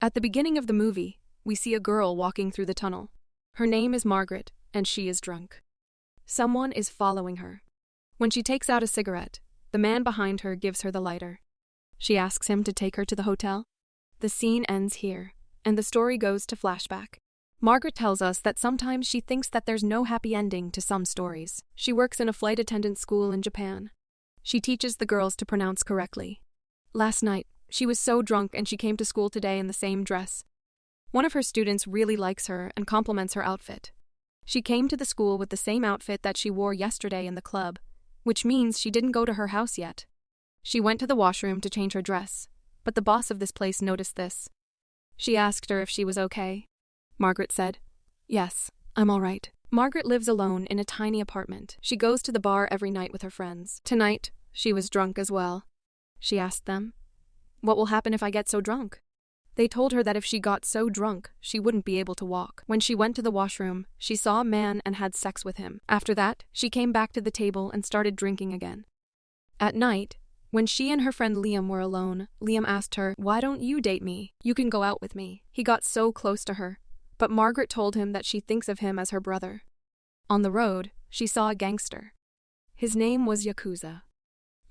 At the beginning of the movie, we see a girl walking through the tunnel. Her name is Margaret, and she is drunk. Someone is following her. When she takes out a cigarette, the man behind her gives her the lighter. She asks him to take her to the hotel. The scene ends here, and the story goes to flashback. Margaret tells us that sometimes she thinks that there's no happy ending to some stories. She works in a flight attendant school in Japan. She teaches the girls to pronounce correctly. Last night, she was so drunk and she came to school today in the same dress. One of her students really likes her and compliments her outfit. She came to the school with the same outfit that she wore yesterday in the club, which means she didn't go to her house yet. She went to the washroom to change her dress, but the boss of this place noticed this. She asked her if she was okay. Margaret said, "Yes, I'm all right." Margaret lives alone in a tiny apartment. She goes to the bar every night with her friends. Tonight, she was drunk as well. She asked them, "What will happen if I get so drunk?" They told her that if she got so drunk, she wouldn't be able to walk. When she went to the washroom, she saw a man and had sex with him. After that, she came back to the table and started drinking again. At night, when she and her friend Liam were alone, Liam asked her, "Why don't you date me? You can go out with me." He got so close to her, but Margaret told him that she thinks of him as her brother. On the road, she saw a gangster. His name was Yakuza.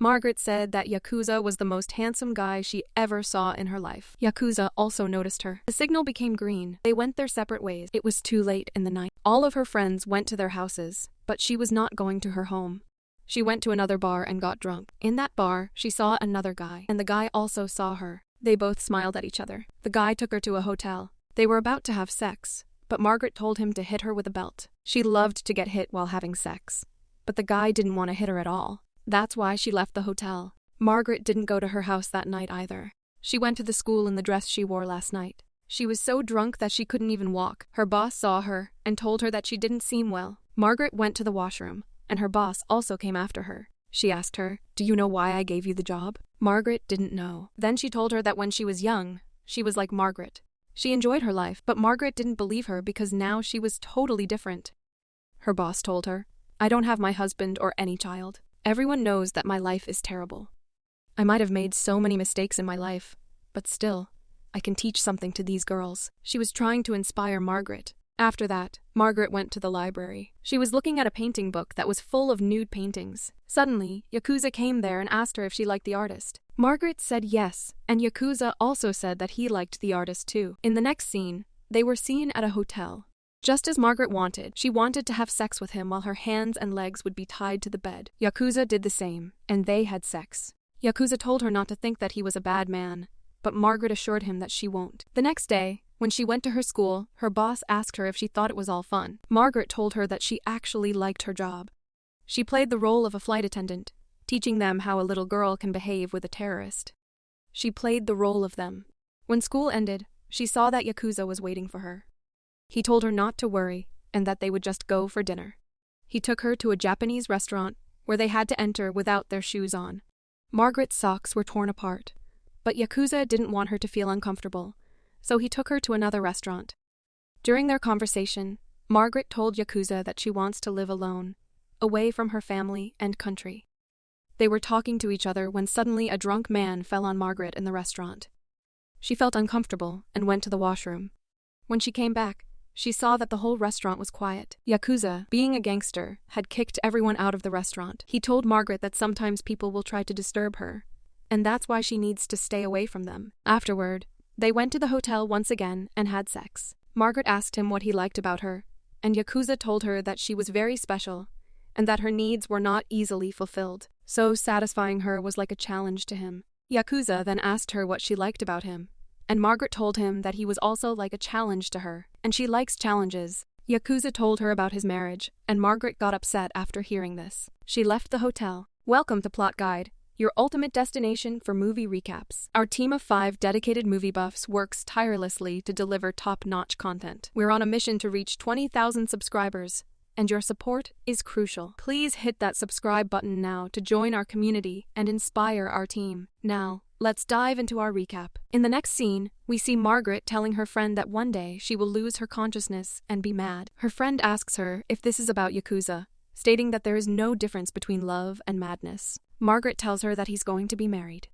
Margaret said that Yakuza was the most handsome guy she ever saw in her life. Yakuza also noticed her. The signal became green. They went their separate ways. It was too late in the night. All of her friends went to their houses, but she was not going to her home. She went to another bar and got drunk. In that bar, she saw another guy, and the guy also saw her. They both smiled at each other. The guy took her to a hotel. They were about to have sex, but Margaret told him to hit her with a belt. She loved to get hit while having sex, but the guy didn't want to hit her at all. That's why she left the hotel. Margaret didn't go to her house that night either. She went to the school in the dress she wore last night. She was so drunk that she couldn't even walk. Her boss saw her and told her that she didn't seem well. Margaret went to the washroom, and her boss also came after her. She asked her, "Do you know why I gave you the job?" Margaret didn't know. Then she told her that when she was young, she was like Margaret. She enjoyed her life, but Margaret didn't believe her because now she was totally different. Her boss told her, "I don't have my husband or any child. Everyone knows that my life is terrible. I might have made so many mistakes in my life, but still, I can teach something to these girls." She was trying to inspire Margaret. After that, Margaret went to the library. She was looking at a painting book that was full of nude paintings. Suddenly, Yakuza came there and asked her if she liked the artist. Margaret said yes, and Yakuza also said that he liked the artist too. In the next scene, they were seen at a hotel. Just as Margaret wanted, she wanted to have sex with him while her hands and legs would be tied to the bed. Yakuza did the same, and they had sex. Yakuza told her not to think that he was a bad man, but Margaret assured him that she won't. The next day, when she went to her school, her boss asked her if she thought it was all fun. Margaret told her that she actually liked her job. She played the role of a flight attendant, teaching them how a little girl can behave with a terrorist. She played the role of them. When school ended, she saw that Yakuza was waiting for her. He told her not to worry and that they would just go for dinner. He took her to a Japanese restaurant where they had to enter without their shoes on. Margaret's socks were torn apart, but Yakuza didn't want her to feel uncomfortable, so he took her to another restaurant. During their conversation, Margaret told Yakuza that she wants to live alone, away from her family and country. They were talking to each other when suddenly a drunk man fell on Margaret in the restaurant. She felt uncomfortable and went to the washroom. When she came back, she saw that the whole restaurant was quiet. Yakuza, being a gangster, had kicked everyone out of the restaurant. He told Margaret that sometimes people will try to disturb her, and that's why she needs to stay away from them. Afterward, they went to the hotel once again and had sex. Margaret asked him what he liked about her, and Yakuza told her that she was very special and that her needs were not easily fulfilled. So satisfying her was like a challenge to him. Yakuza then asked her what she liked about him, and Margaret told him that he was also like a challenge to her, and she likes challenges. Yakuza told her about his marriage, and Margaret got upset after hearing this. She left the hotel. Welcome to Plot Guide, your ultimate destination for movie recaps. Our team of 5 dedicated movie buffs works tirelessly to deliver top-notch content. We're on a mission to reach 20,000 subscribers, and your support is crucial. Please hit that subscribe button now to join our community and inspire our team. Now, let's dive into our recap. In the next scene, we see Margaret telling her friend that one day she will lose her consciousness and be mad. Her friend asks her if this is about Yakuza, stating that there is no difference between love and madness. Margaret tells her that he's going to be married.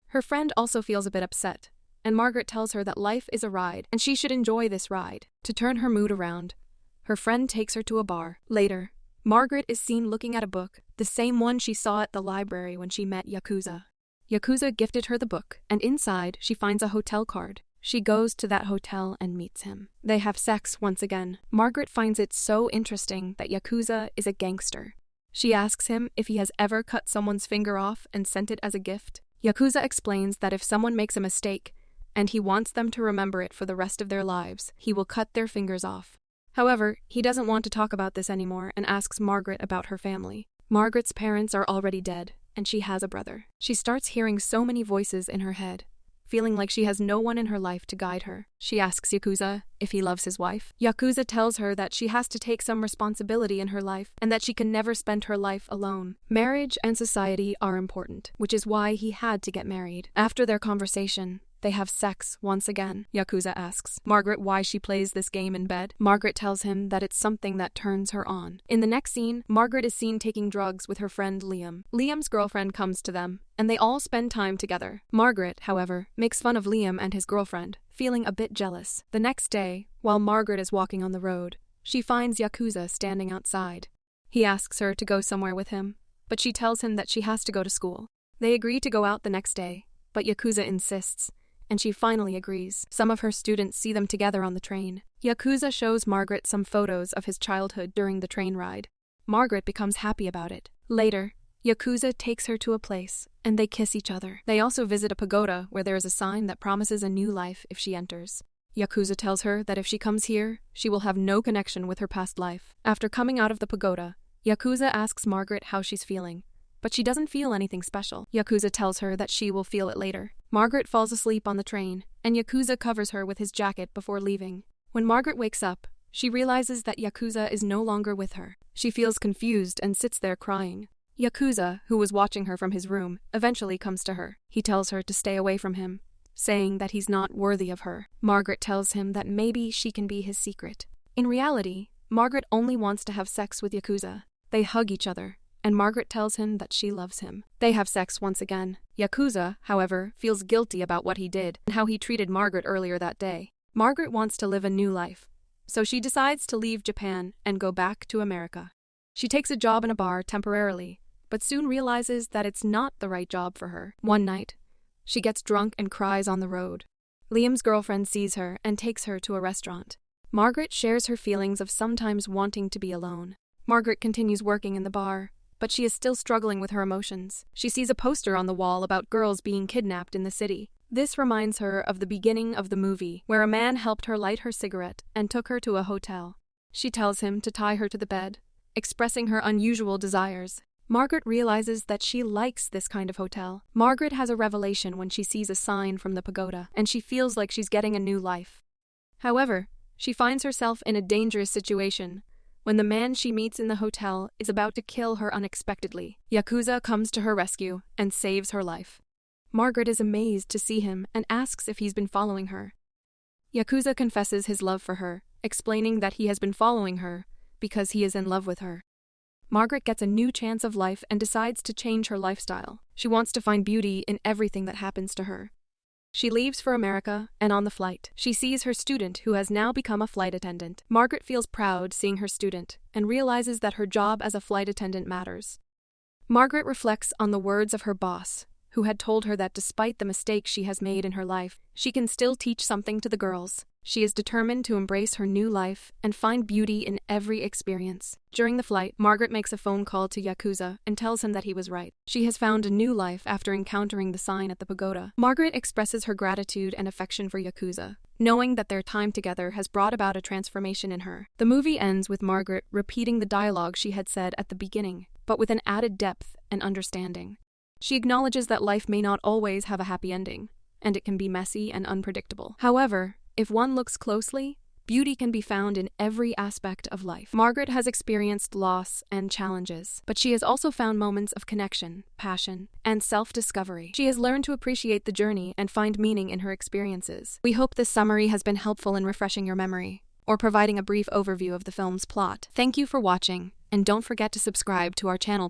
Her friend also feels a bit upset, and Margaret tells her that life is a ride and she should enjoy this ride. To turn her mood around, her friend takes her to a bar. Later, Margaret is seen looking at a book, the same one she saw at the library when she met Yakuza. Yakuza gifted her the book, and inside she finds a hotel card. She goes to that hotel and meets him. They have sex once again. Margaret finds it so interesting that Yakuza is a gangster. She asks him if he has ever cut someone's finger off and sent it as a gift. Yakuza explains that if someone makes a mistake, and he wants them to remember it for the rest of their lives, he will cut their fingers off. However, he doesn't want to talk about this anymore and asks Margaret about her family. Margaret's parents are already dead, and she has a brother. She starts hearing so many voices in her head, feeling like she has no one in her life to guide her. She asks Yakuza if he loves his wife. Yakuza tells her that she has to take some responsibility in her life and that she can never spend her life alone. Marriage and society are important, which is why he had to get married. After their conversation, they have sex once again. Yakuza asks Margaret why she plays this game in bed. Margaret tells him that it's something that turns her on. In the next scene, Margaret is seen taking drugs with her friend Liam. Liam's girlfriend comes to them, and they all spend time together. Margaret, however, makes fun of Liam and his girlfriend, feeling a bit jealous. The next day, while Margaret is walking on the road, she finds Yakuza standing outside. He asks her to go somewhere with him, but she tells him that she has to go to school. They agree to go out the next day, but Yakuza insists, and she finally agrees. Some of her students see them together on the train. Yakuza shows Margaret some photos of his childhood during the train ride. Margaret becomes happy about it. Later, Yakuza takes her to a place, and they kiss each other. They also visit a pagoda where there is a sign that promises a new life if she enters. Yakuza tells her that if she comes here, she will have no connection with her past life. After coming out of the pagoda, Yakuza asks Margaret how she's feeling, but she doesn't feel anything special. Yakuza tells her that she will feel it later. Margaret falls asleep on the train, and Yakuza covers her with his jacket before leaving. When Margaret wakes up, she realizes that Yakuza is no longer with her. She feels confused and sits there crying. Yakuza, who was watching her from his room, eventually comes to her. He tells her to stay away from him, saying that he's not worthy of her. Margaret tells him that maybe she can be his secret. In reality, Margaret only wants to have sex with Yakuza. They hug each other, and Margaret tells him that she loves him. They have sex once again. Yakuza, however, feels guilty about what he did and how he treated Margaret earlier that day. Margaret wants to live a new life, so she decides to leave Japan and go back to America. She takes a job in a bar temporarily, but soon realizes that it's not the right job for her. One night, she gets drunk and cries on the road. Liam's girlfriend sees her and takes her to a restaurant. Margaret shares her feelings of sometimes wanting to be alone. Margaret continues working in the bar, but she is still struggling with her emotions. She sees a poster on the wall about girls being kidnapped in the city. This reminds her of the beginning of the movie, where a man helped her light her cigarette and took her to a hotel. She tells him to tie her to the bed, expressing her unusual desires. Margaret realizes that she likes this kind of hotel. Margaret has a revelation when she sees a sign from the pagoda, and she feels like she's getting a new life. However, she finds herself in a dangerous situation when the man she meets in the hotel is about to kill her unexpectedly. Yakuza comes to her rescue and saves her life. Margaret is amazed to see him and asks if he's been following her. Yakuza confesses his love for her, explaining that he has been following her because he is in love with her. Margaret gets a new chance of life and decides to change her lifestyle. She wants to find beauty in everything that happens to her. She leaves for America, and on the flight, she sees her student who has now become a flight attendant. Margaret feels proud seeing her student and realizes that her job as a flight attendant matters. Margaret reflects on the words of her boss, who had told her that despite the mistakes she has made in her life, she can still teach something to the girls. She is determined to embrace her new life and find beauty in every experience. During the flight, Margaret makes a phone call to Yakuza and tells him that he was right. She has found a new life after encountering the sign at the pagoda. Margaret expresses her gratitude and affection for Yakuza, knowing that their time together has brought about a transformation in her. The movie ends with Margaret repeating the dialogue she had said at the beginning, but with an added depth and understanding. She acknowledges that life may not always have a happy ending, and it can be messy and unpredictable. However, if one looks closely, beauty can be found in every aspect of life. Margaret has experienced loss and challenges, but she has also found moments of connection, passion, and self-discovery. She has learned to appreciate the journey and find meaning in her experiences. We hope this summary has been helpful in refreshing your memory, or providing a brief overview of the film's plot. Thank you for watching, and don't forget to subscribe to our channel.